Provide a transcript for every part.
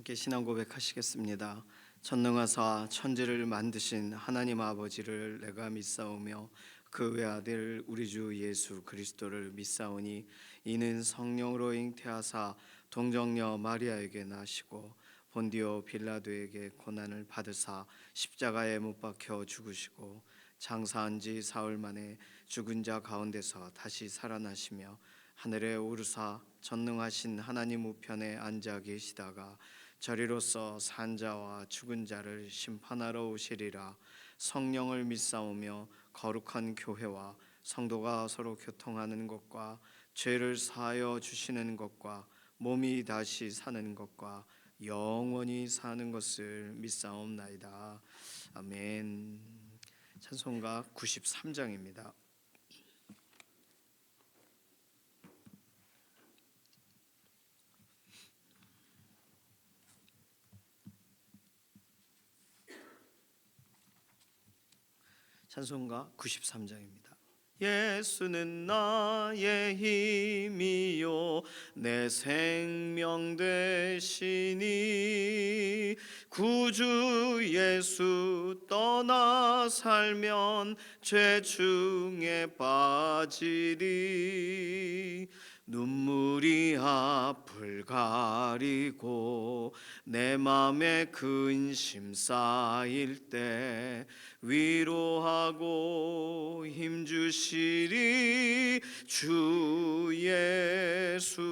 함께 신앙 고백하시겠습니다. 전능하사 천지를 만드신 하나님 아버지를 내가 믿사오며 그 외아들 우리 주 예수 그리스도를 믿사오니 이는 성령으로 잉태하사 동정녀 마리아에게 나시고 본디오 빌라도에게 고난을 받으사 십자가에 못 박혀 죽으시고 장사한 지 사흘 만에 죽은 자 가운데서 다시 살아나시며 하늘에 오르사 전능하신 하나님 우편에 앉아 계시다가 저리로서 산 자와 죽은 자를 심판하러 오시리라. 성령을 믿사오며 거룩한 교회와 성도가 서로 교통하는 것과 죄를 사하여 주시는 것과 몸이 다시 사는 것과 영원히 사는 것을 믿사옵나이다. 아멘. 찬송가 93장입니다. 찬송가 93장입니다. 예수는 나의 힘이요 내 생명 되시니 구주 예수 떠나 살면 죄 중에 빠지리. 눈물이 앞을 가리고 내 맘에 근심 쌓일 때 위로하고 힘주시리 주 예수.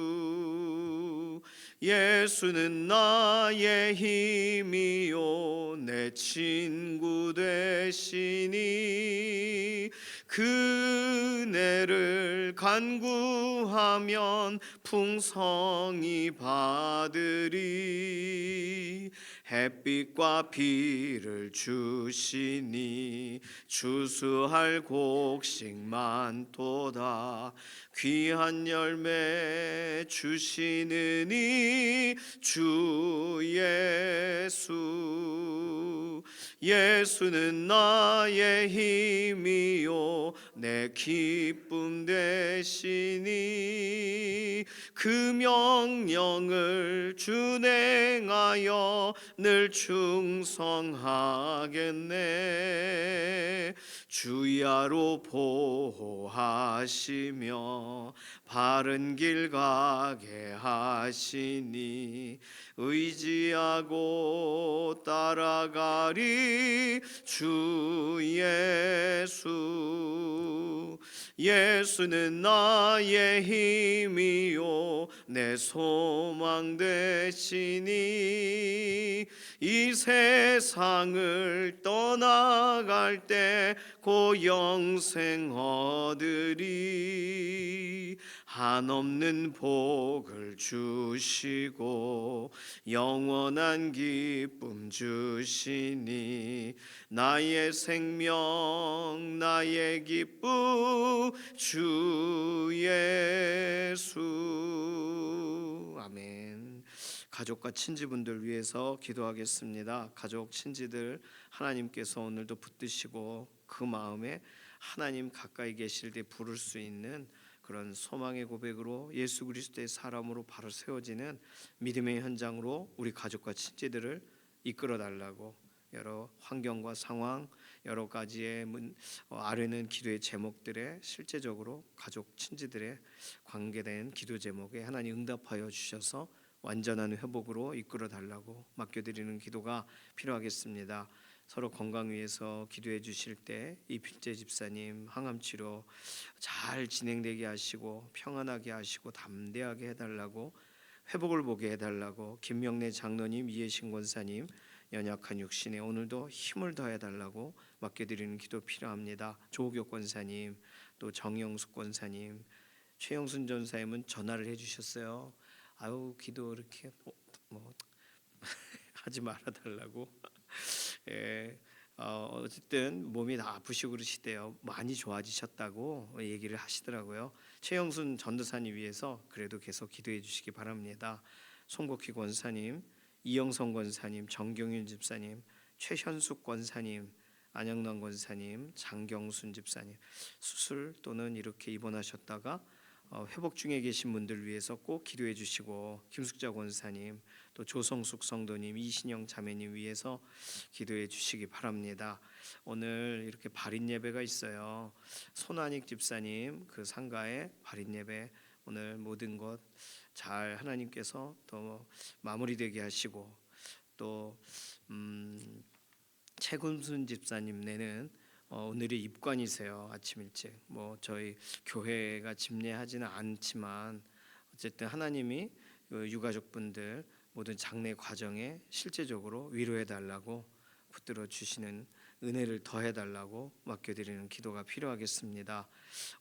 예수는 나의 힘이요 내 친구 되시니 그 은혜를 간구하면 풍성히 받으리. 햇빛과 비를 주시니 추수할 곡식 많도다. 귀한 열매 주시느니 주 예수. 예수는 나의 힘이요 내 기쁨 되시니 그 명령을 준행하여 늘 충성하겠네. 주야로 보호하시며 바른 길 가게 하시니 의지하고 따라가리 주 예수. 예수는 나의 힘이요 내 소망 되시니 이 세상을 떠나갈 때 고 영생 얻으리. 한없는 복을 주시고 영원한 기쁨 주시니 나의 생명 나의 기쁨 주 예수. 아멘. 가족과 친지분들 위해서 기도하겠습니다. 가족 친지들 하나님께서 오늘도 붙드시고 그 마음에 하나님 가까이 계실 때 부를 수 있는 그런 소망의 고백으로 예수 그리스도의 사람으로 바로 세워지는 믿음의 현장으로 우리 가족과 친지들을 이끌어 달라고 여러 환경과 상황 여러 가지의 아뢰는 기도의 제목들에 실제적으로 가족 친지들의 관계된 기도 제목에 하나님 응답하여 주셔서 완전한 회복으로 이끌어 달라고 맡겨드리는 기도가 필요하겠습니다. 서로 건강 위해서 기도해 주실 때 이필재 집사님 항암 치료 잘 진행되게 하시고 평안하게 하시고 담대하게 해달라고 회복을 보게 해달라고 김명래 장로님 이해신 권사님 연약한 육신에 오늘도 힘을 더해달라고 맡겨드리는 기도 필요합니다. 조옥혁 권사님 또 정영숙 권사님 최영순 전사님은 전화를 해주셨어요. 아유 기도 이렇게 하지 말아달라고. 예, 어쨌든 몸이 다 아프시고 그러시대요. 많이 좋아지셨다고 얘기를 하시더라고요. 최영순 전도사님 위해서 그래도 계속 기도해 주시기 바랍니다. 송복희 권사님, 이영성 권사님, 정경윤 집사님, 최현숙 권사님, 안영남 권사님, 장경순 집사님 수술 또는 이렇게 입원하셨다가 회복 중에 계신 분들 위해서 꼭 기도해 주시고 김숙자 권사님 또 조성숙 성도님, 이신영 자매님 위해서 기도해 주시기 바랍니다. 오늘 이렇게 발인 예배가 있어요. 손한익 집사님 그 상가에 발인 예배, 오늘 모든 것 잘 하나님께서 또 마무리되게 하시고, 또 최금순 집사님 내는 오늘이 입관이세요. 아침 일찍 뭐 저희 교회가 집례하지는 않지만 어쨌든 하나님이 그 유가족분들 모든 장례 과정에 실제적으로 위로해 달라고 붙들어 주시는 은혜를 더해 달라고 맡겨드리는 기도가 필요하겠습니다.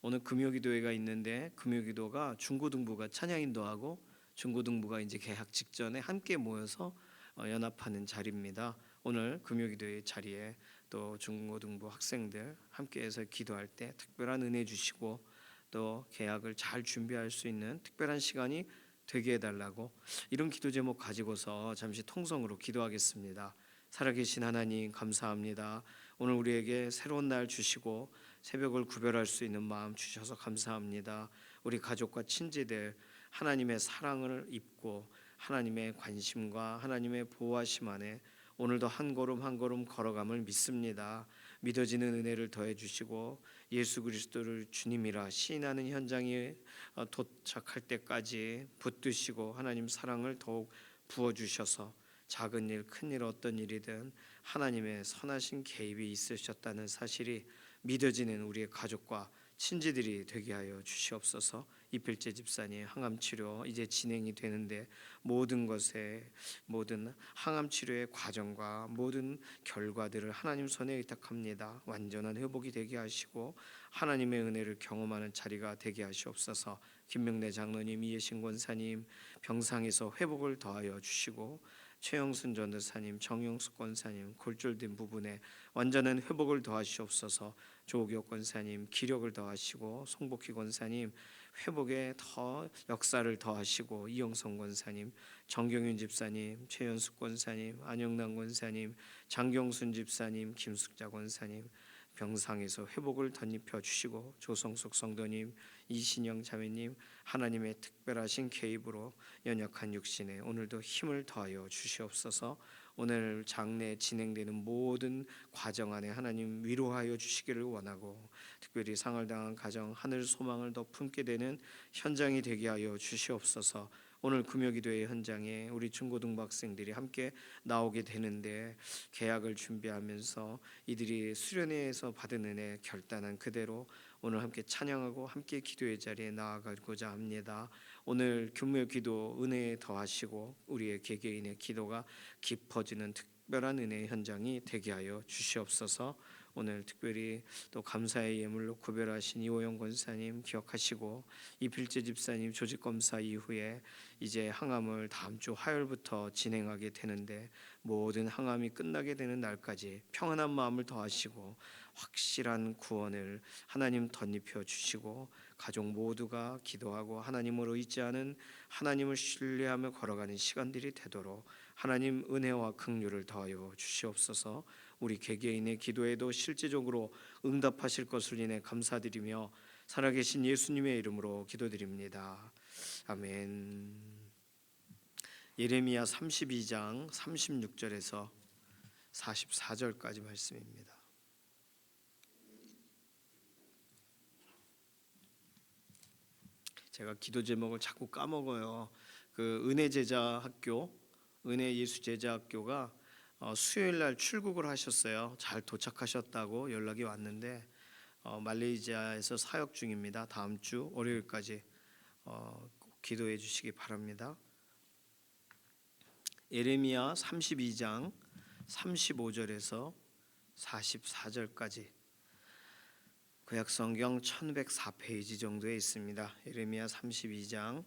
오늘 금요기도회가 있는데, 금요기도가 중고등부가 찬양인도하고 중고등부가 이제 개학 직전에 함께 모여서 연합하는 자리입니다. 오늘 금요기도회 자리에 또 중고등부 학생들 함께해서 기도할 때 특별한 은혜 주시고, 또 개학을 잘 준비할 수 있는 특별한 시간이 되게 해달라고, 이런 기도 제목 가지고서 잠시 통성으로 기도하겠습니다. 살아계신 하나님 감사합니다. 오늘 우리에게 새로운 날 주시고 새벽을 구별할 수 있는 마음 주셔서 감사합니다. 우리 가족과 친지들 하나님의 사랑을 입고 하나님의 관심과 하나님의 보호하심 안에 오늘도 한 걸음 한 걸음 걸어감을 믿습니다. 믿어지는 은혜를 더해 주시고 예수 그리스도를 주님이라 시인하는 현장에 도착할 때까지 붙드시고 하나님 사랑을 더욱 부어 주셔서 작은 일, 큰 일, 어떤 일이든 하나님의 선하신 개입이 있으셨다는 사실이 믿어지는 우리의 가족과 친지들이 되게 하여 주시옵소서. 이필재 집사님 항암 치료 이제 진행이 되는데, 모든 것에, 모든 항암 치료의 과정과 모든 결과들을 하나님 손에 의탁합니다. 완전한 회복이 되게 하시고 하나님의 은혜를 경험하는 자리가 되게 하시옵소서. 김명래 장로님, 이해신 권사님 병상에서 회복을 더하여 주시고, 최영순 전도사님, 정영숙 권사님 골절된 부분에 완전한 회복을 더하시옵소서. 조옥혁 권사님 기력을 더하시고, 송복희 권사님 회복에 더 역사를 더하시고, 이영성 권사님, 정경윤 집사님, 최연숙 권사님, 안영남 권사님, 장경순 집사님, 김숙자 권사님 병상에서 회복을 덧입혀 주시고, 조성숙 성도님, 이신영 자매님 하나님의 특별하신 개입으로 연약한 육신에 오늘도 힘을 더하여 주시옵소서. 오늘 장례 진행되는 모든 과정 안에 하나님 위로하여 주시기를 원하고, 특별히 상을 당한 가정 하늘 소망을 더 품게 되는 현장이 되게 하여 주시옵소서. 오늘 금요기도회 현장에 우리 중고등부 학생들이 함께 나오게 되는데, 계약을 준비하면서 이들이 수련회에서 받은 은혜 결단한 그대로 오늘 함께 찬양하고 함께 기도의 자리에 나아가고자 합니다. 오늘 금요기도 은혜에 더하시고 우리의 개개인의 기도가 깊어지는 특별한 은혜의 현장이 되게 하여 주시옵소서. 오늘 특별히 또 감사의 예물로 구별하신 이호영 권사님 기억하시고, 이필재 집사님 조직검사 이후에 이제 항암을 다음 주 화요일부터 진행하게 되는데, 모든 항암이 끝나게 되는 날까지 평안한 마음을 더하시고 확실한 구원을 하나님 덧입혀 주시고, 가족 모두가 기도하고 하나님으로 의지하는, 하나님을 신뢰하며 걸어가는 시간들이 되도록 하나님 은혜와 긍휼을 더하여 주시옵소서. 우리 개개인의 기도에도 실제적으로 응답하실 것을 인해 감사드리며 살아계신 예수님의 이름으로 기도드립니다. 아멘. 예레미야 32장 36절에서 44절까지 말씀입니다. 제가 기도 제목을 자꾸 까먹어요. 그 은혜 제자 학교, 은혜 예수 제자 학교가 수요일 날 출국을 하셨어요. 잘 도착하셨다고 연락이 왔는데 말레이시아에서 사역 중입니다. 다음 주 월요일까지 꼭 기도해 주시기 바랍니다. 예레미야 32장 35절에서 44절까지 구약성경 1104페이지 정도에 있습니다. 예레미야 32장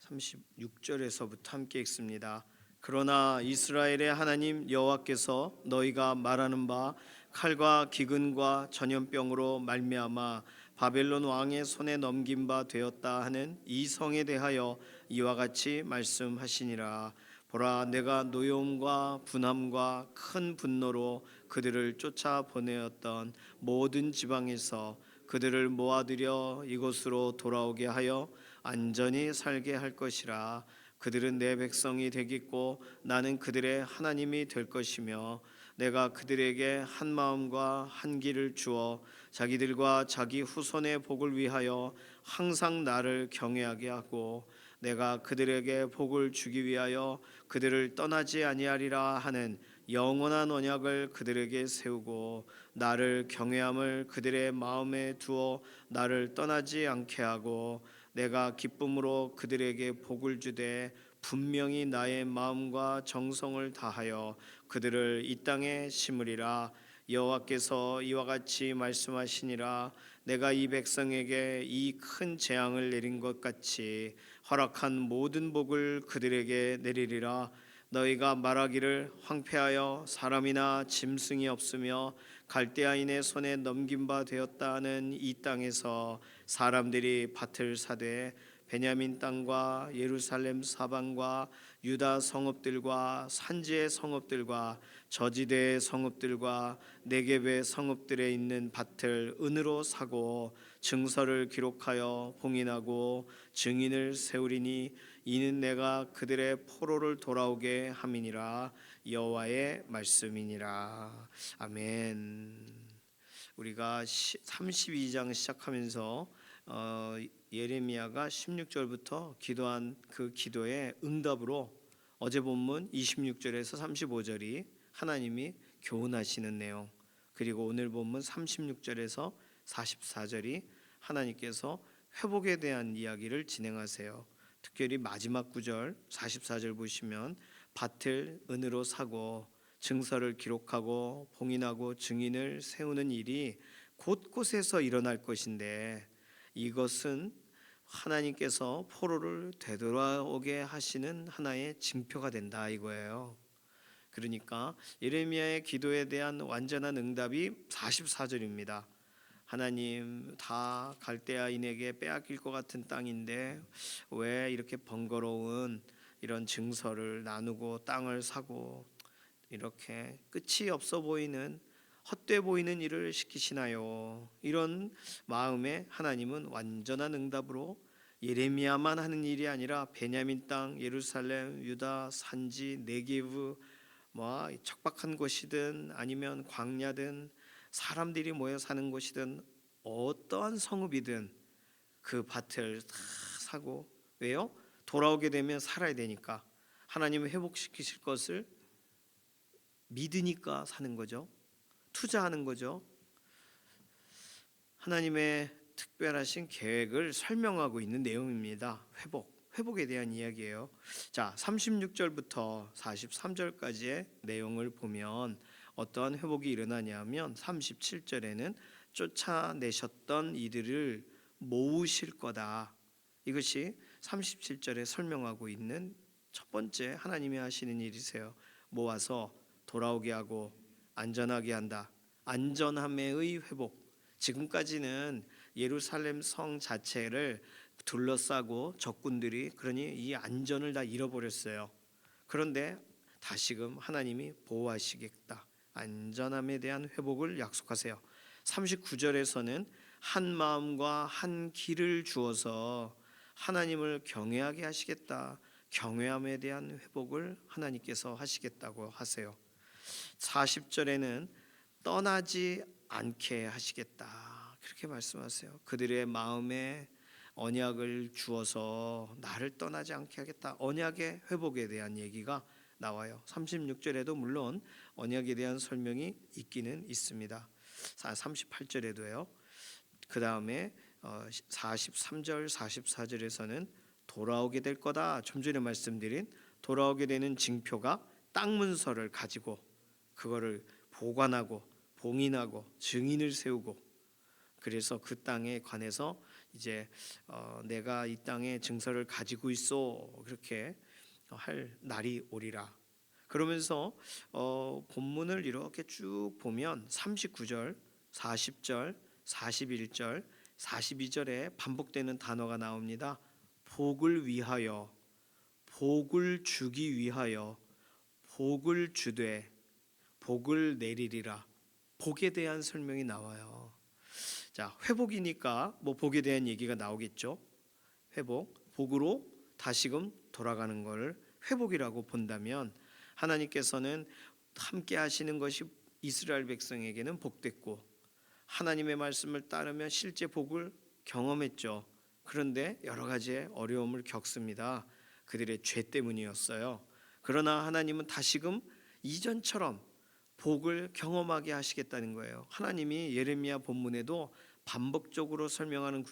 36절에서부터 함께 읽습니다. 그러나 이스라엘의 하나님 여호와께서 너희가 말하는 바 칼과 기근과 전염병으로 말미암아 바벨론 왕의 손에 넘긴 바 되었다 하는 이 성에 대하여 이와 같이 말씀하시니라. 보라, 내가 노여움과 분함과 큰 분노로 그들을 쫓아 보내었던 모든 지방에서 그들을 모아들여 이곳으로 돌아오게 하여 안전히 살게 할 것이라. 그들은 내 백성이 되겠고 나는 그들의 하나님이 될 것이며 내가 그들에게 한 마음과 한 길을 주어 자기들과 자기 후손의 복을 위하여 항상 나를 경외하게 하고 내가 그들에게 복을 주기 위하여 그들을 떠나지 아니하리라 하는 영원한 언약을 그들에게 세우고 나를 경외함을 그들의 마음에 두어 나를 떠나지 않게 하고 내가 기쁨으로 그들에게 복을 주되 분명히 나의 마음과 정성을 다하여 그들을 이 땅에 심으리라. 여호와께서 이와 같이 말씀하시니라. 내가 이 백성에게 이 큰 재앙을 내린 것 같이 허락한 모든 복을 그들에게 내리리라. 너희가 말하기를 황폐하여 사람이나 짐승이 없으며 갈대아인의 손에 넘긴 바 되었다 하는 이 땅에서 사람들이 밭을 사되 베냐민 땅과 예루살렘 사방과 유다 성읍들과 산지의 성읍들과 저지대의 성읍들과 네겝의 성읍들에 있는 밭을 은으로 사고 증서를 기록하여 봉인하고 증인을 세우리니 이는 내가 그들의 포로를 돌아오게 함이니라. 여호와의 말씀이니라. 아멘. 우리가 32장 시작하면서 예레미야가 16절부터 기도한 그 기도의 응답으로 어제 본문 26절에서 35절이 하나님이 교훈하시는 내용, 그리고 오늘 본문 36절에서 44절이 하나님께서 회복에 대한 이야기를 진행하세요. 특별히 마지막 구절 44절 보시면 밭을 은으로 사고 증서를 기록하고 봉인하고 증인을 세우는 일이 곳곳에서 일어날 것인데 이것은 하나님께서 포로를 되돌아오게 하시는 하나의 징표가 된다 이거예요. 그러니까 예레미야의 기도에 대한 완전한 응답이 44절입니다. 하나님, 다 갈대아인에게 빼앗길 것 같은 땅인데 왜 이렇게 번거로운 이런 증서를 나누고 땅을 사고 이렇게 끝이 없어 보이는 헛돼 보이는 일을 시키시나요? 이런 마음에 하나님은 완전한 응답으로 예레미야만 하는 일이 아니라 베냐민 땅, 예루살렘, 유다, 산지, 네게브, 척박한 곳이든 아니면 광야든 사람들이 모여 사는 곳이든 어떠한 성읍이든 그 밭을 다 사고, 왜요? 돌아오게 되면 살아야 되니까, 하나님은 회복시키실 것을 믿으니까 사는 거죠. 투자하는 거죠. 하나님의 특별하신 계획을 설명하고 있는 내용입니다. 회복에 대한 이야기예요. 자, 36절부터 43절까지의 내용을 보면 어떠한 회복이 일어나냐면 37절에는 쫓아내셨던 이들을 모으실 거다. 이것이 37절에 설명하고 있는 첫 번째 하나님이 하시는 일이세요. 모아서 돌아오게 하고 안전하게 한다. 안전함의 회복. 지금까지는 예루살렘 성 자체를 둘러싸고 적군들이, 그러니 이 안전을 다 잃어버렸어요. 그런데 다시금 하나님이 보호하시겠다. 안전함에 대한 회복을 약속하세요. 39절에서는 한 마음과 한 길을 주어서 하나님을 경외하게 하시겠다. 경외함에 대한 회복을 하나님께서 하시겠다고 하세요. 40절에는 떠나지 않게 하시겠다. 그렇게 말씀하세요. 그들의 마음에 언약을 주어서 나를 떠나지 않게 하겠다. 언약의 회복에 대한 얘기가 나와요. 36절에도 물론 언약에 대한 설명이 있기는 있습니다. 38절에도요. 그 다음에 43절, 44절에서는 돌아오게 될 거다. 좀 전에 말씀드린 돌아오게 되는 징표가 땅 문서를 가지고 그거를 보관하고 봉인하고 증인을 세우고, 그래서 그 땅에 관해서 이제 내가 이 땅에 증서를 가지고 있어, 그렇게 할 날이 오리라. 그러면서 본문을 이렇게 쭉 보면 39절, 40절, 41절, 42절에 반복되는 단어가 나옵니다. 복을 위하여, 복을 주기 위하여, 복을 주되, 복을 내리리라. 복에 대한 설명이 나와요. 자, 회복이니까 뭐 복에 대한 얘기가 나오겠죠. 회복, 복으로 다시금 돌아가는 걸 회복이라고 본다면 하나님께서는 함께 하시는 것이 이스라엘 백성에게는 복됐고 하나님의 말씀을 따르며 실제 복을 경험했죠. 그런데 여러 가지의 어려움을 겪습니다. 그들의 죄 때문이었어요. 그러나 하나님은 다시금 이전처럼 복을 경험하게 하시겠다는 거예요. 하나님이 예레미야 본문에도 반복적으로 설명하는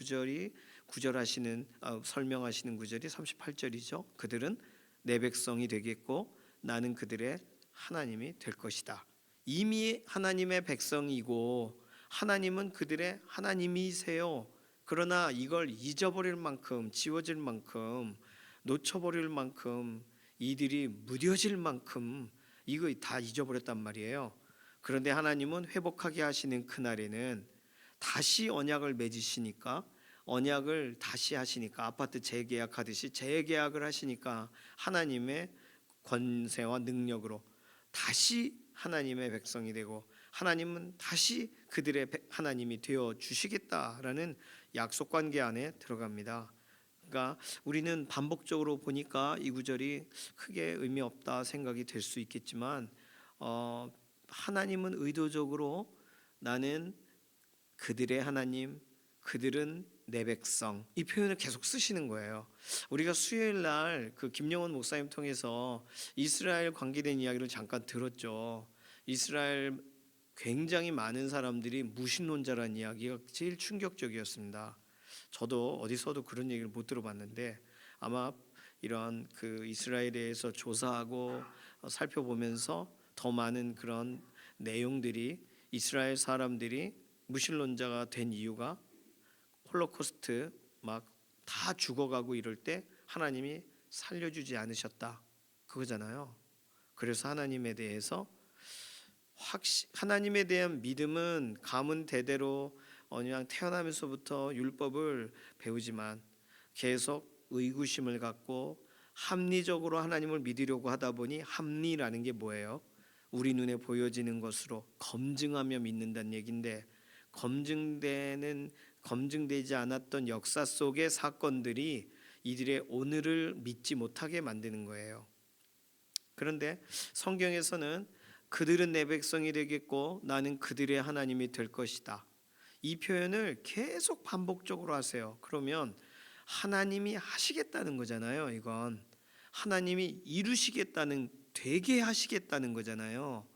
설명하시는 구절이 38절이죠. 그들은 내 백성이 되겠고 나는 그들의 하나님이 될 것이다. 이미 하나님의 백성이고 하나님은 그들의 하나님이세요. 그러나 이걸 잊어버릴 만큼, 지워질 만큼, 놓쳐버릴 만큼, 이들이 무뎌질 만큼 이거 다 잊어버렸단 말이에요. 그런데 하나님은 회복하게 하시는 그날에는 다시 언약을 맺으시니까, 언약을 다시 하시니까, 아파트 재계약하듯이 재계약을 하시니까 하나님의 권세와 능력으로 다시 하나님의 백성이 되고 하나님은 다시 그들의 하나님이 되어 주시겠다라는 약속 관계 안에 들어갑니다. 그러니까 우리는 반복적으로 보니까 이 구절이 크게 의미 없다 생각이 될 수 있겠지만 하나님은 의도적으로 나는 그들의 하나님, 그들은 내 백성, 이 표현을 계속 쓰시는 거예요. 우리가 수요일 날 그 김영원 목사님 통해서 이스라엘 관계된 이야기를 잠깐 들었죠. 이스라엘 굉장히 많은 사람들이 무신론자라는 이야기가 제일 충격적이었습니다. 저도 어디서도 그런 얘기를 못 들어봤는데 아마 이런 그 이스라엘에 대해서 조사하고 살펴보면서 더 많은 그런 내용들이 이스라엘 사람들이 무신론자가 된 이유가 홀로코스트 막 다 죽어가고 이럴 때 하나님이 살려주지 않으셨다 그거잖아요. 그래서 하나님에 대해서 하나님에 대한 믿음은 가문 대대로 그냥 태어나면서부터 율법을 배우지만 계속 의구심을 갖고 합리적으로 하나님을 믿으려고 하다 보니 합리라는 게 뭐예요? 우리 눈에 보여지는 것으로 검증하며 믿는다는 얘기인데 검증되지 않았던 역사 속의 사건들이 이들의 오늘을 믿지 못하게 만드는 거예요. 그런데 성경에서는 그들은 내 백성이 되겠고 나는 그들의 하나님이 될 것이다. 이 표현을 계속 반복적으로 하세요. 그러면 하나님이 하시겠다는 거잖아요. 이건 하나님이 이루시겠다는, 되게 하시겠다는 거잖아요.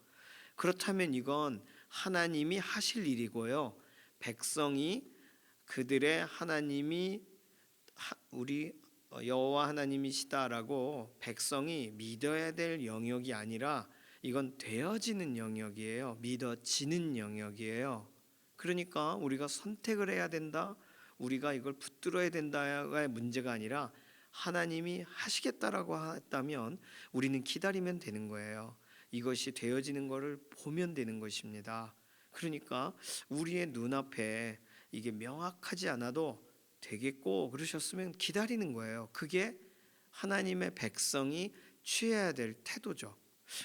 그렇다면 이건 하나님이 하실 일이고요. 백성이 그들의 하나님이 우리 여호와 하나님이시다라고 백성이 믿어야 될 영역이 아니라 이건 되어지는 영역이에요. 믿어지는 영역이에요. 그러니까 우리가 선택을 해야 된다, 우리가 이걸 붙들어야 된다가 문제가 아니라 하나님이 하시겠다라고 했다면 우리는 기다리면 되는 거예요. 이것이 되어지는 것을 보면 되는 것입니다. 그러니까 우리의 눈앞에 이게 명확하지 않아도 되겠고 그러셨으면 기다리는 거예요. 그게 하나님의 백성이 취해야 될 태도죠.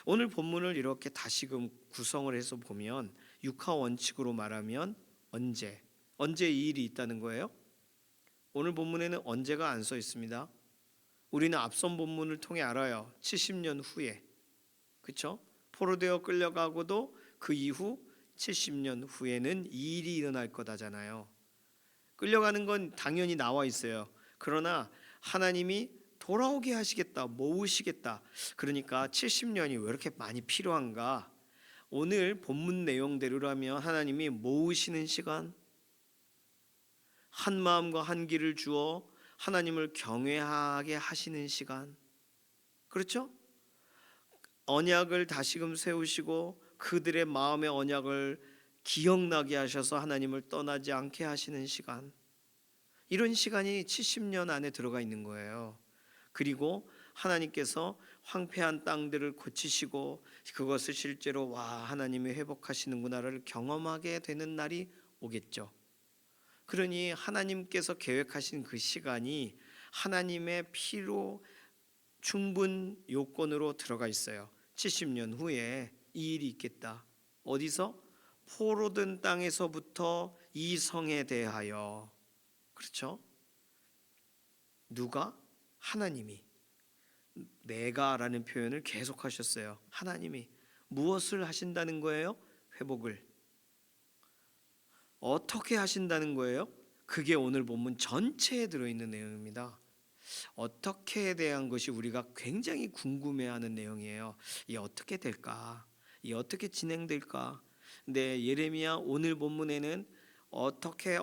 오늘 본문을 이렇게 다시금 구성을 해서 보면 육하 원칙으로 말하면 언제 이 일이 있다는 거예요. 오늘 본문에는 언제가 안 써 있습니다. 우리는 앞선 본문을 통해 알아요. 70년 후에, 그렇죠? 포로되어 끌려가고도 그 이후 70년 후에는 이 일이 일어날 거다잖아요. 끌려가는 건 당연히 나와 있어요. 그러나 하나님이 돌아오게 하시겠다, 모으시겠다. 그러니까 70년이 왜 이렇게 많이 필요한가? 오늘 본문 내용대로라면 하나님이 모으시는 시간, 한 마음과 한 길을 주어 하나님을 경외하게 하시는 시간, 그렇죠? 언약을 다시금 세우시고 그들의 마음의 언약을 기억나게 하셔서 하나님을 떠나지 않게 하시는 시간, 이런 시간이 70년 안에 들어가 있는 거예요. 그리고 하나님께서 황폐한 땅들을 고치시고 그것을 실제로 하나님이 회복하시는구나를 경험하게 되는 날이 오겠죠. 그러니 하나님께서 계획하신 그 시간이 하나님의 피로 충분 요건으로 들어가 있어요. 70년 후에 이 일이 있겠다. 어디서? 포로된 땅에서부터 이 성에 대하여. 그렇죠? 누가? 하나님이 내가라는 표현을 계속 하셨어요. 하나님이 무엇을 하신다는 거예요? 회복을. 어떻게 하신다는 거예요? 그게 오늘 본문 전체에 들어있는 내용입니다. 어떻게에 대한 것이 우리가 굉장히 궁금해하는 내용이에요. 이 어떻게 될까? 이 어떻게 진행될까? 근데 예레미야 오늘 본문에는 어떻게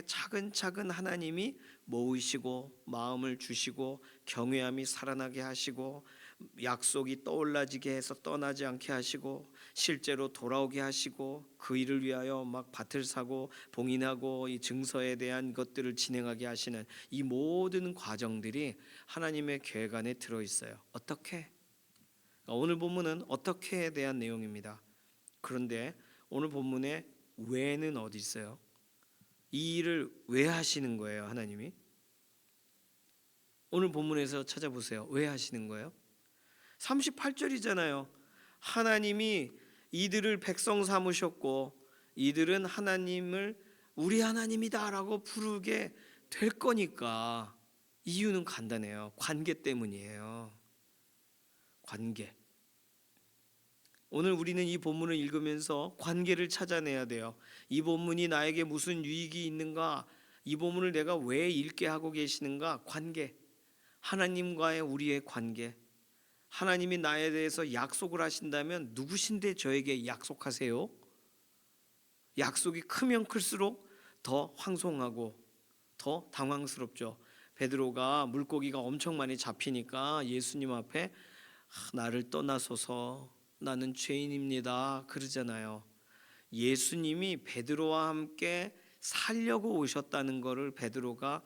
차근차근 하나님이 모으시고 마음을 주시고 경외함이 살아나게 하시고 약속이 떠올라지게 해서 떠나지 않게 하시고 실제로 돌아오게 하시고 그 일을 위하여 막 밭을 사고 봉인하고 이 증서에 대한 것들을 진행하게 하시는 이 모든 과정들이 하나님의 계획 안에 들어 있어요. 어떻게? 오늘 본문은 어떻게에 대한 내용입니다. 그런데 오늘 본문에 왜는 어디 있어요? 이 일을 왜 하시는 거예요, 하나님이? 오늘 본문에서 찾아보세요. 왜 하시는 거예요? 38절이잖아요. 하나님이 이들을 백성 삼으셨고 이들은 하나님을 우리 하나님이다라고 부르게 될 거니까. 이유는 간단해요. 관계 때문이에요. 관계. 오늘 우리는 이 본문을 읽으면서 관계를 찾아내야 돼요. 이 본문이 나에게 무슨 유익이 있는가? 이 본문을 내가 왜 읽게 하고 계시는가? 관계. 하나님과의 우리의 관계. 하나님이 나에 대해서 약속을 하신다면 누구신데 저에게 약속하세요? 약속이 크면 클수록 더 황송하고 더 당황스럽죠. 베드로가 물고기가 엄청 많이 잡히니까 예수님 앞에 나를 떠나소서 나는 죄인입니다 그러잖아요. 예수님이 베드로와 함께 살려고 오셨다는 것을 베드로가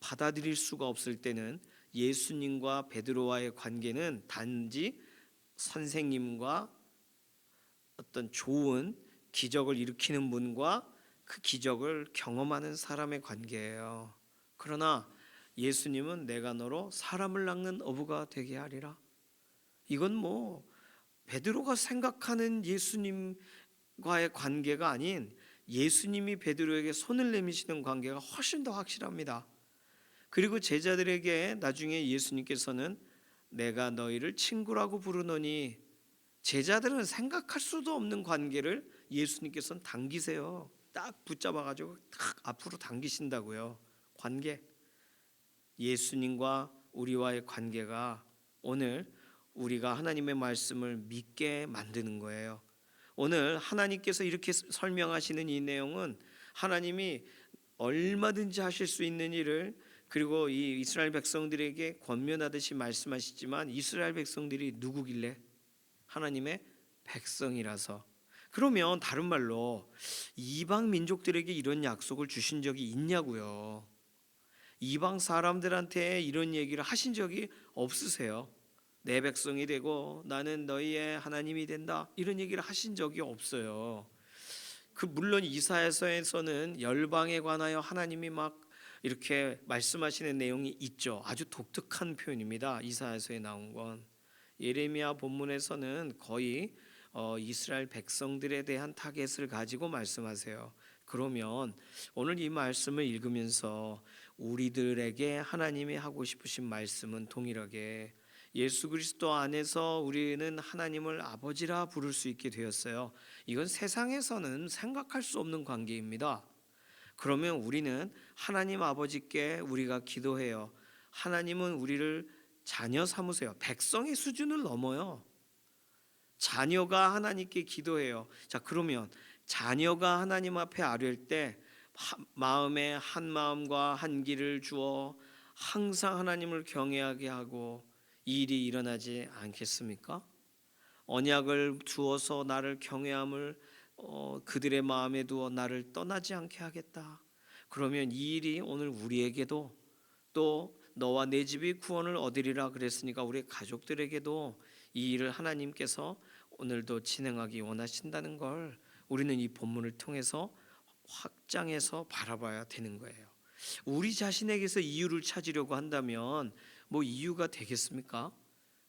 받아들일 수가 없을 때는 예수님과 베드로와의 관계는 단지 선생님과 어떤 좋은 기적을 일으키는 분과 그 기적을 경험하는 사람의 관계예요. 그러나 예수님은 내가 너로 사람을 낚는 어부가 되게 하리라. 이건 뭐 베드로가 생각하는 예수님과의 관계가 아닌 예수님이 베드로에게 손을 내미시는 관계가 훨씬 더 확실합니다. 그리고 제자들에게 나중에 예수님께서는 내가 너희를 친구라고 부르노니, 제자들은 생각할 수도 없는 관계를 예수님께서는 당기세요. 딱 붙잡아가지고 딱 앞으로 당기신다고요. 관계. 예수님과 우리와의 관계가 오늘 우리가 하나님의 말씀을 믿게 만드는 거예요. 오늘 하나님께서 이렇게 설명하시는 이 내용은 하나님이 얼마든지 하실 수 있는 일을, 그리고 이 이스라엘 백성들에게 권면하듯이 말씀하시지만 이스라엘 백성들이 누구길래? 하나님의 백성이라서. 그러면 다른 말로 이방 민족들에게 이런 약속을 주신 적이 있냐고요. 이방 사람들한테 이런 얘기를 하신 적이 없으세요? 내 백성이 되고 나는 너희의 하나님이 된다, 이런 얘기를 하신 적이 없어요. 물론 이사야서에서는 열방에 관하여 하나님이 막 이렇게 말씀하시는 내용이 있죠. 아주 독특한 표현입니다. 이사야서에 나온 건. 예레미야 본문에서는 거의 이스라엘 백성들에 대한 타겟을 가지고 말씀하세요. 그러면 오늘 이 말씀을 읽으면서 우리들에게 하나님이 하고 싶으신 말씀은 동일하게 예수 그리스도 안에서 우리는 하나님을 아버지라 부를 수 있게 되었어요. 이건 세상에서는 생각할 수 없는 관계입니다. 그러면 우리는 하나님 아버지께 우리가 기도해요. 하나님은 우리를 자녀 삼으세요. 백성의 수준을 넘어요. 자녀가 하나님께 기도해요. 자, 그러면 자녀가 하나님 앞에 아뢰일 때 마음에 한 마음과 한 길을 주어 항상 하나님을 경외하게 하고 이 일이 일어나지 않겠습니까? 언약을 두어서 나를 경외함을 그들의 마음에 두어 나를 떠나지 않게 하겠다. 그러면 이 일이 오늘 우리에게도, 또 너와 내 집이 구원을 얻으리라 그랬으니까 우리 가족들에게도 이 일을 하나님께서 오늘도 진행하기 원하신다는 걸 우리는 이 본문을 통해서 확장해서 바라봐야 되는 거예요. 우리 자신에게서 이유를 찾으려고 한다면 뭐 이유가 되겠습니까?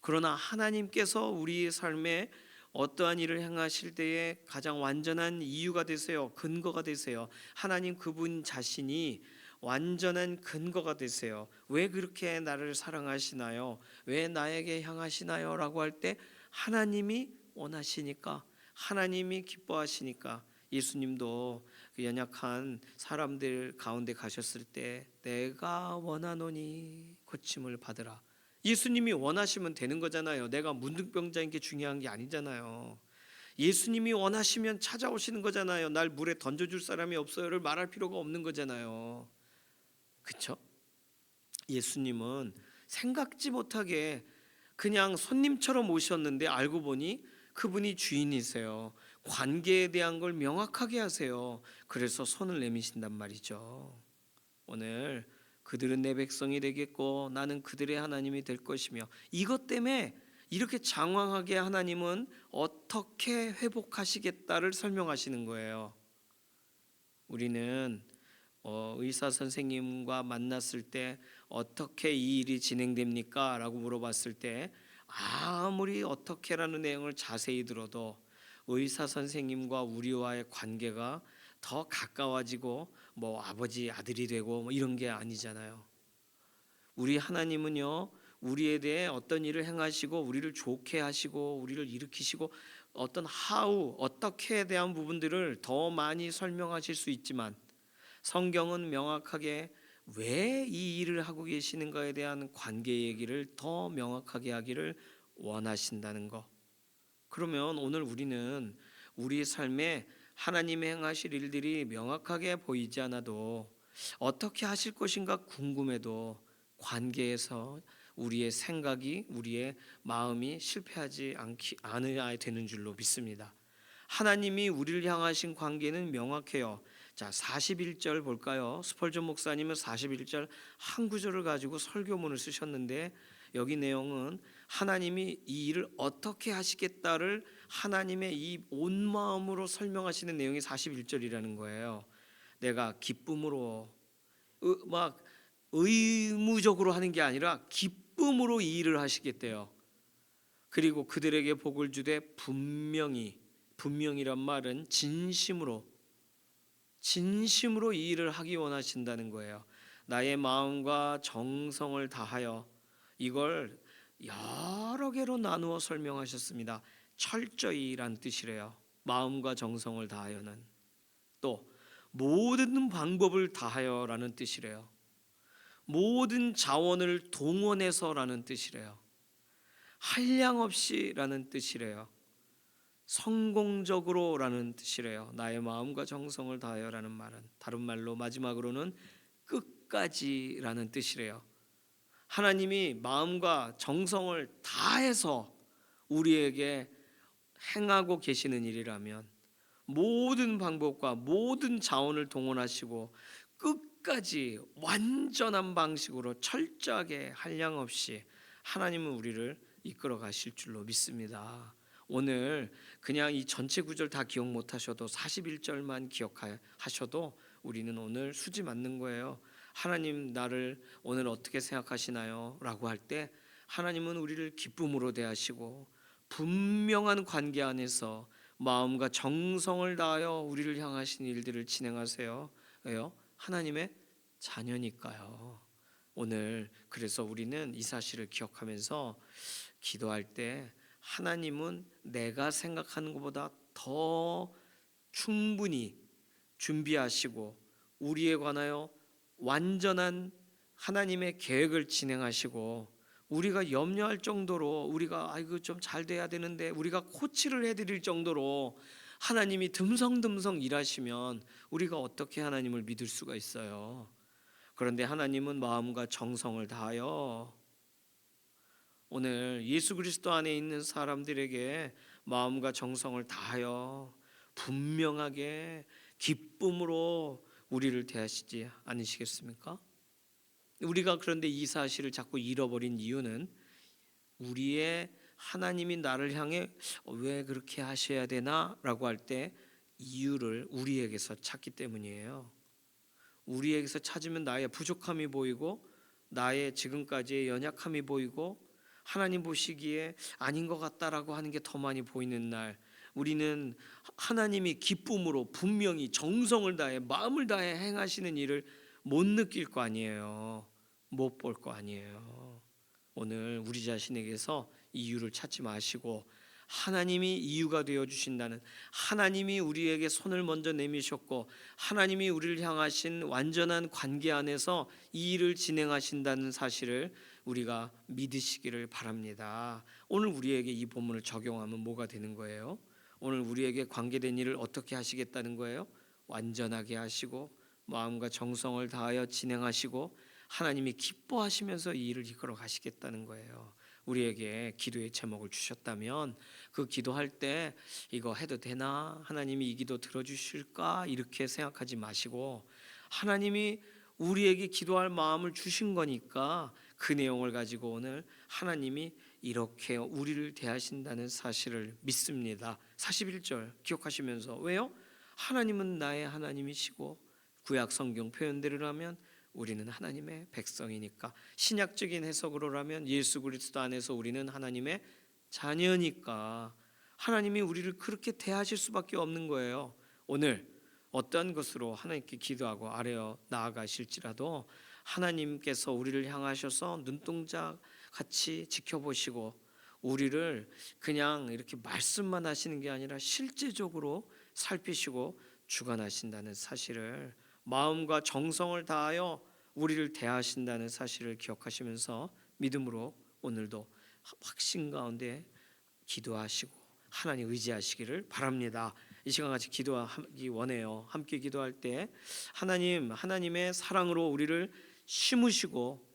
그러나 하나님께서 우리의 삶에 어떠한 일을 행하실 때에 가장 완전한 이유가 되세요. 근거가 되세요. 하나님 그분 자신이 완전한 근거가 되세요. 왜 그렇게 나를 사랑하시나요? 왜 나에게 향하시나요? 라고 할 때 하나님이 원하시니까, 하나님이 기뻐하시니까. 예수님도 그 연약한 사람들 가운데 가셨을 때 내가 원하노니 고침을 받으라. 예수님이 원하시면 되는 거잖아요. 내가 문둥병자인 게 중요한 게 아니잖아요. 예수님이 원하시면 찾아오시는 거잖아요. 날 물에 던져줄 사람이 없어요를 말할 필요가 없는 거잖아요. 그렇죠? 예수님은 생각지 못하게 그냥 손님처럼 오셨는데 알고 보니 그분이 주인이세요. 관계에 대한 걸 명확하게 하세요. 그래서 손을 내미신단 말이죠. 오늘 그들은 내 백성이 되겠고 나는 그들의 하나님이 될 것이며, 이것 때문에 이렇게 장황하게 하나님은 어떻게 회복하시겠다를 설명하시는 거예요. 우리는 의사 선생님과 만났을 때 어떻게 이 일이 진행됩니까? 라고 물어봤을 때 아무리 어떻게라는 내용을 자세히 들어도 의사 선생님과 우리와의 관계가 더 가까워지고 뭐 아버지 아들이 되고 뭐 이런 게 아니잖아요. 우리 하나님은요, 우리에 대해 어떤 일을 행하시고 우리를 좋게 하시고 우리를 일으키시고 어떤 어떻게에 대한 부분들을 더 많이 설명하실 수 있지만, 성경은 명확하게 왜 이 일을 하고 계시는가에 대한 관계 얘기를 더 명확하게 하기를 원하신다는 거. 그러면 오늘 우리는 우리 삶에 하나님의 행하실 일들이 명확하게 보이지 않아도, 어떻게 하실 것인가 궁금해도 관계에서 우리의 생각이, 우리의 마음이 실패하지 않아야 되는 줄로 믿습니다. 하나님이 우리를 향하신 관계는 명확해요. 자, 41절 볼까요? 스펄전 목사님은 41절 한 구절을 가지고 설교문을 쓰셨는데, 여기 내용은 하나님이 이 일을 어떻게 하시겠다를 하나님의 이 온 마음으로 설명하시는 내용이 41절이라는 거예요. 내가 기쁨으로 막 의무적으로 하는 게 아니라 기쁨으로 이 일을 하시겠대요. 그리고 그들에게 복을 주되 분명이란 말은 진심으로 이 일을 하기 원하신다는 거예요. 나의 마음과 정성을 다하여, 이걸 여러 개로 나누어 설명하셨습니다. 철저히란 뜻이래요. 마음과 정성을 다하여는 또 모든 방법을 다하여라는 뜻이래요. 모든 자원을 동원해서라는 뜻이래요. 한량없이라는 뜻이래요. 성공적으로라는 뜻이래요. 나의 마음과 정성을 다하여라는 말은 다른 말로 마지막으로는 끝까지라는 뜻이래요. 하나님이 마음과 정성을 다해서 우리에게 행하고 계시는 일이라면, 모든 방법과 모든 자원을 동원하시고 끝까지 완전한 방식으로 철저하게 한량없이 하나님은 우리를 이끌어 가실 줄로 믿습니다. 오늘 그냥 이 전체 구절 다 기억 못하셔도 41절만 기억하셔도 우리는 오늘 수지 맞는 거예요. 하나님 나를 오늘 어떻게 생각하시나요? 라고 할 때 하나님은 우리를 기쁨으로 대하시고 분명한 관계 안에서 마음과 정성을 다하여 우리를 향하신 일들을 진행하세요. 왜요? 하나님의 자녀니까요. 오늘 그래서 우리는 이 사실을 기억하면서 기도할 때 하나님은 내가 생각하는 것보다 더 충분히 준비하시고 우리에 관하여 완전한 하나님의 계획을 진행하시고, 우리가 염려할 정도로, 우리가 이거 좀 잘 돼야 되는데 우리가 코치를 해드릴 정도로 하나님이 듬성듬성 일하시면 우리가 어떻게 하나님을 믿을 수가 있어요? 그런데 하나님은 마음과 정성을 다하여 오늘 예수 그리스도 안에 있는 사람들에게 마음과 정성을 다하여 분명하게 기쁨으로 우리를 대하시지 않으시겠습니까? 우리가 그런데 이 사실을 자꾸 잃어버린 이유는 우리의 하나님이 나를 향해 왜 그렇게 하셔야 되나? 라고 할 때 이유를 우리에게서 찾기 때문이에요. 우리에게서 찾으면 나의 부족함이 보이고 나의 지금까지의 연약함이 보이고 하나님 보시기에 아닌 것 같다라고 하는 게 더 많이 보이는 날, 우리는 하나님이 기쁨으로 분명히 정성을 다해 마음을 다해 행하시는 일을 못 느낄 거 아니에요. 못 볼 거 아니에요. 오늘 우리 자신에게서 이유를 찾지 마시고 하나님이 이유가 되어 주신다는, 하나님이 우리에게 손을 먼저 내미셨고 하나님이 우리를 향하신 완전한 관계 안에서 이 일을 진행하신다는 사실을 우리가 믿으시기를 바랍니다. 오늘 우리에게 이 본문을 적용하면 뭐가 되는 거예요? 오늘 우리에게 관계된 일을 어떻게 하시겠다는 거예요? 완전하게 하시고 마음과 정성을 다하여 진행하시고 하나님이 기뻐하시면서 이 일을 이끌어 가시겠다는 거예요. 우리에게 기도의 제목을 주셨다면 그 기도할 때 이거 해도 되나? 하나님이 이 기도 들어주실까? 이렇게 생각하지 마시고 하나님이 우리에게 기도할 마음을 주신 거니까 그 내용을 가지고 오늘 하나님이 이렇게 우리를 대하신다는 사실을 믿습니다. 41절 기억하시면서, 왜요? 하나님은 나의 하나님이시고 구약 성경 표현대로라면 우리는 하나님의 백성이니까, 신약적인 해석으로라면 예수 그리스도 안에서 우리는 하나님의 자녀니까 하나님이 우리를 그렇게 대하실 수밖에 없는 거예요. 오늘 어떠한 것으로 하나님께 기도하고 아뢰어 나아가실지라도 하나님께서 우리를 향하셔서 눈동자 같이 지켜보시고 우리를 그냥 이렇게 말씀만 하시는 게 아니라 실제적으로 살피시고 주관하신다는 사실을, 마음과 정성을 다하여 우리를 대하신다는 사실을 기억하시면서 믿음으로 오늘도 확신 가운데 기도하시고 하나님 의지하시기를 바랍니다. 이 시간 같이 기도하기 원해요. 함께 기도할 때 하나님의 사랑으로 우리를 심으시고,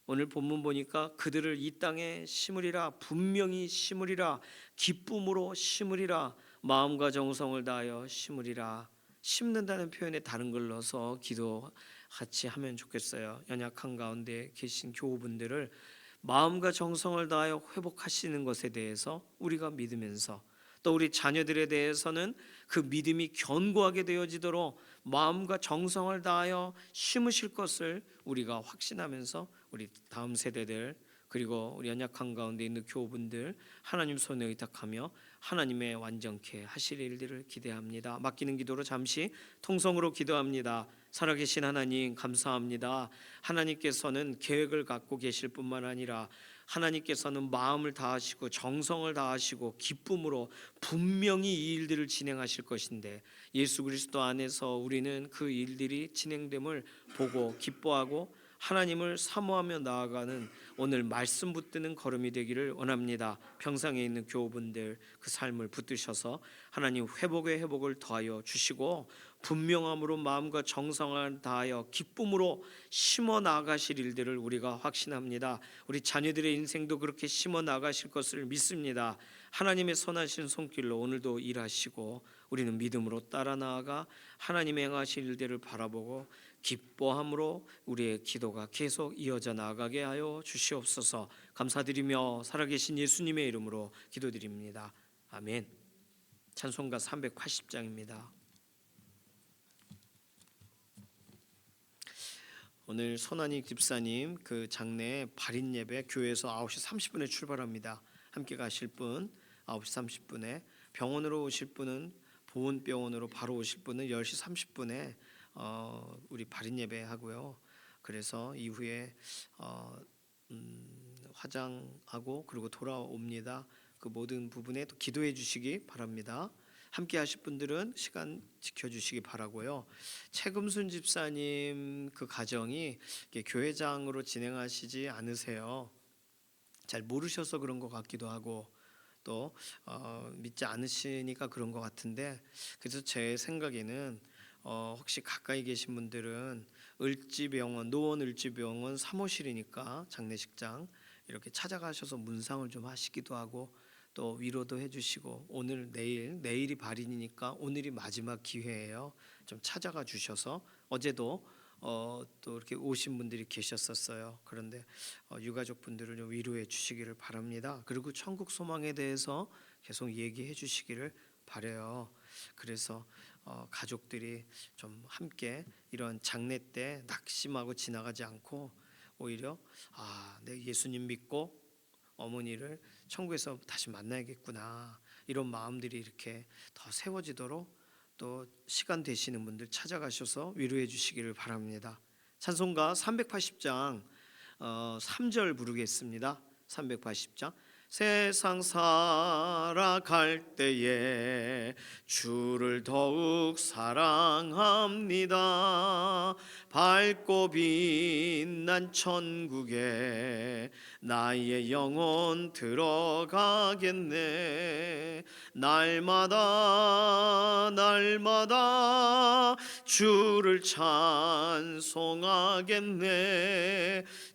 오늘 본문 보니까 그들을 이 땅에 심으리라, 분명히 심으리라, 기쁨으로 심으리라, 마음과 정성을 다하여 심으리라. 심는다는 표현에 다른 걸 넣어서 기도 같이 하면 좋겠어요. 연약한 가운데 계신 교우분들을 마음과 정성을 다하여 회복하시는 것에 대해서 우리가 믿으면서, 또 우리 자녀들에 대해서는 그 믿음이 견고하게 되어지도록 마음과 정성을 다하여 심으실 것을 우리가 확신하면서 우리 다음 세대들, 그리고 우리 연약한 가운데 있는 교우분들 하나님 손에 의탁하며 하나님의 완전케 하실 일들을 기대합니다. 맡기는 기도로 잠시 통성으로 기도합니다. 살아계신 하나님 감사합니다. 하나님께서는 계획을 갖고 계실 뿐만 아니라 하나님께서는 마음을 다하시고 정성을 다하시고 기쁨으로 분명히 이 일들을 진행하실 것인데, 예수 그리스도 안에서 우리는 그 일들이 진행됨을 보고 기뻐하고 하나님을 사모하며 나아가는 오늘 말씀 붙드는 걸음이 되기를 원합니다. 평상에 있는 교우분들 그 삶을 붙드셔서 하나님 회복의 회복을 더하여 주시고 분명함으로 마음과 정성을 다하여 기쁨으로 심어 나가실 일들을 우리가 확신합니다. 우리 자녀들의 인생도 그렇게 심어 나가실 것을 믿습니다. 하나님의 선하신 손길로 오늘도 일하시고 우리는 믿음으로 따라 나아가 하나님의 행하실 일들을 바라보고 기뻐함으로 우리의 기도가 계속 이어져 나가게 하여 주시옵소서. 감사드리며 살아계신 예수님의 이름으로 기도드립니다. 아멘. 찬송가 380장입니다. 오늘 손한익 집사님 그 장례 발인 예배 교회에서 9시 30분에 출발합니다. 함께 가실 분 9시 30분에, 병원으로 오실 분은 보훈병원으로 바로 오실 분은 10시 30분에 우리 발인 예배 하고요. 그래서 이후에 화장하고 그리고 돌아옵니다. 그 모든 부분에 또 기도해 주시기 바랍니다. 함께 하실 분들은 시간 지켜주시기 바라고요. 최금순 집사님 그 가정이 교회장으로 진행하시지 않으세요. 잘 모르셔서 그런 것 같기도 하고 또 믿지 않으시니까 그런 것 같은데, 그래서 제 생각에는 혹시 가까이 계신 분들은 을지병원, 노원 을지병원 사무실이니까 장례식장 이렇게 찾아가셔서 문상을 좀 하시기도 하고 또 위로도 해주시고, 오늘 내일이 발인이니까 오늘이 마지막 기회예요. 좀 찾아가 주셔서, 어제도 또 이렇게 오신 분들이 계셨었어요. 그런데 유가족 분들을 좀 위로해 주시기를 바랍니다. 그리고 천국 소망에 대해서 계속 얘기해 주시기를 바래요. 그래서 가족들이 좀 함께 이런 장례 때 낙심하고 지나가지 않고 오히려 내 예수님 믿고 어머니를 천국에서 다시 만나야겠구나, 이런 마음들이 이렇게 더 세워지도록 또 시간 되시는 분들 찾아가셔서 위로해 주시기를 바랍니다. 찬송가 380장 3절 부르겠습니다. 380장. 세상 살아갈 때에 주를 더욱 사랑합니다. 밝고 빛난 천국에 나의 영혼 들어가겠네. 날마다 주를 찬송하겠네.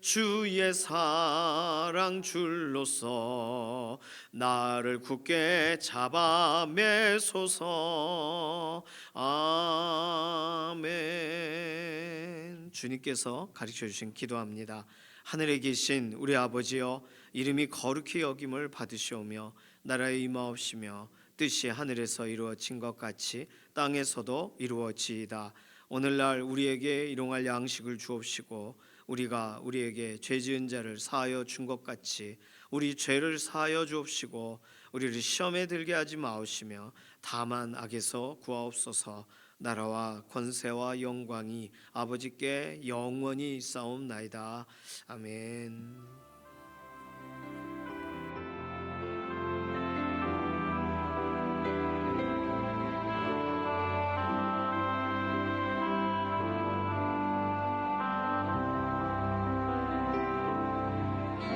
주의 사랑 줄로서 나를 굳게 잡아 매소서. 아멘. 주님께서 가르쳐 주신 기도합니다. 하늘에 계신 우리 아버지여, 이름이 거룩히 여김을 받으시오며 나라에 임하옵시며 뜻이 하늘에서 이루어진 것 같이 땅에서도 이루어지이다. 오늘날 우리에게 일용할 양식을 주옵시고 우리가 우리에게 죄 지은 자를 사하여 준 것 같이 우리 죄를 사하여 주옵시고 우리를 시험에 들게 하지 마옵시며 다만 악에서 구하옵소서. 나라와 권세와 영광이 아버지께 영원히 있사옵나이다. 아멘.